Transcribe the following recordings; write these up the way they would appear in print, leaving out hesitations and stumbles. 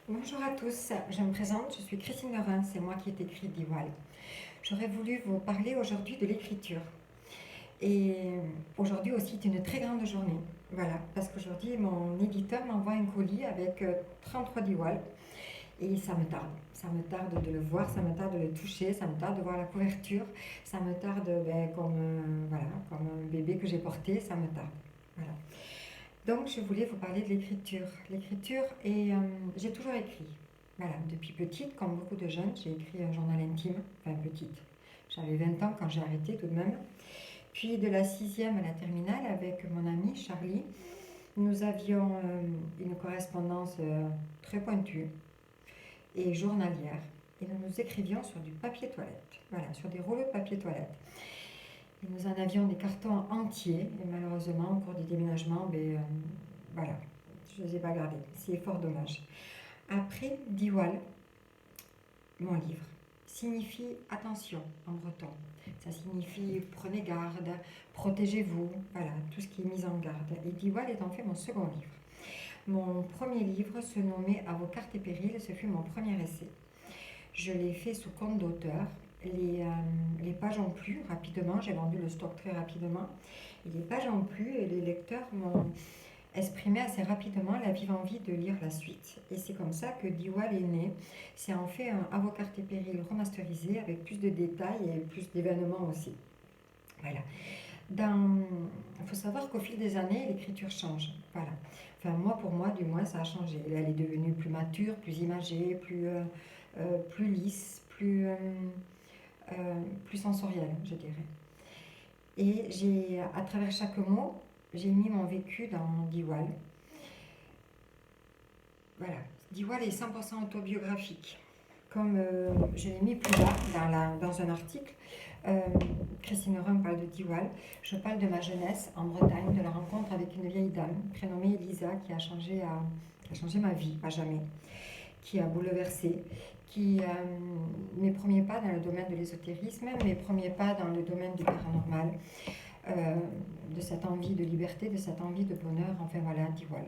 Bonjour à tous, je me présente, je suis Christine Lerin, c'est moi qui ai écrit Diwal. J'aurais voulu vous parler aujourd'hui de l'écriture. Et aujourd'hui aussi c'est une très grande journée. Voilà, parce qu'aujourd'hui mon éditeur m'envoie un colis avec 33 Diwal et ça me tarde. Ça me tarde de le voir, ça me tarde de le toucher, ça me tarde de voir la couverture, ça me tarde voilà, comme un bébé que j'ai porté, ça me tarde. Voilà. Donc, je voulais vous parler de l'écriture. L'écriture, et j'ai toujours écrit. Voilà, depuis petite, comme beaucoup de jeunes, j'ai écrit un journal intime. Enfin, petite. J'avais 20 ans quand j'ai arrêté tout de même. Puis de la sixième à la terminale, avec mon ami Charlie, nous avions une correspondance très pointue et journalière. Et nous nous écrivions sur du papier toilette. Voilà, sur des rouleaux de papier toilette. Et nous en avions des cartons entiers. Et malheureusement, au cours du déménagement, voilà, je ne les ai pas gardés. C'est fort dommage. Après, Diwal, mon livre, signifie attention en breton. Ça signifie prenez garde, protégez-vous, voilà, tout ce qui est mis en garde. Et Diwal est en fait mon second livre. Mon premier livre se nommait À vos cartes et périls, ce fut mon premier essai. Je l'ai fait sous compte d'auteur. Les pages ont plu rapidement, j'ai vendu le stock très rapidement. Et les pages ont plu et les lecteurs m'ont exprimé assez rapidement la vive envie de lire la suite. Et c'est comme ça que Diwal est né. C'est en fait un Avocat et péril remasterisé avec plus de détails et plus d'événements aussi. Voilà. Il faut savoir qu'au fil des années, l'écriture change. Voilà. Enfin, moi, pour moi, du moins, ça a changé. Elle est devenue plus mature, plus imagée, plus lisse, plus sensorielle, je dirais. Et à travers chaque mot, j'ai mis mon vécu dans Diwal. Voilà. Diwal est 100% autobiographique. Comme je l'ai mis plus bas dans un article, euh, Christine Run parle de Diwal. Je parle de ma jeunesse en Bretagne, de la rencontre avec une vieille dame prénommée Elisa qui a changé ma vie à jamais, qui a bouleversé, mes premiers pas dans le domaine de l'ésotérisme, mes premiers pas dans le domaine du paranormal, euh, de cette envie de liberté, de cette envie de bonheur, enfin voilà, Diwal.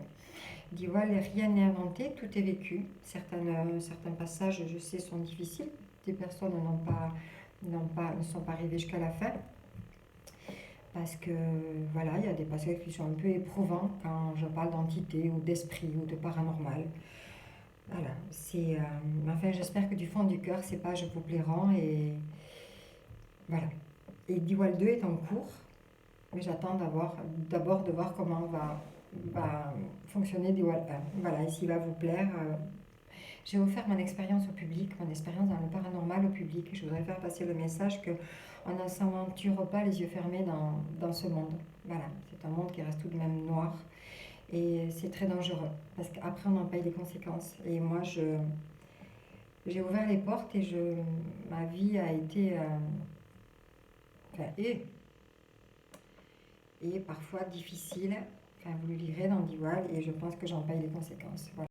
Diwal, rien n'est inventé, tout est vécu. Certains passages, je sais, sont difficiles. Des personnes ne sont pas arrivées jusqu'à la fin. Parce que, voilà, il y a des passages qui sont un peu éprouvants quand je parle d'entité ou d'esprit ou de paranormal. Voilà, enfin, j'espère que du fond du cœur, ces pages vous plairont. Et voilà. Et Diwal 2 est en cours, mais j'attends d'abord de voir comment va fonctionner Diwal 1. Voilà, et s'il va vous plaire. J'ai offert mon expérience au public, mon expérience dans le paranormal au public. Je voudrais faire passer le message qu'on ne s'aventure pas les yeux fermés dans ce monde. Voilà, c'est un monde qui reste tout de même noir. Et c'est très dangereux, parce qu'après on en paye les conséquences. Et moi, j'ai ouvert les portes et ma vie a été... enfin, et parfois difficile. Enfin, vous le lirez dans Diwal et je pense que j'en paye les conséquences. Voilà.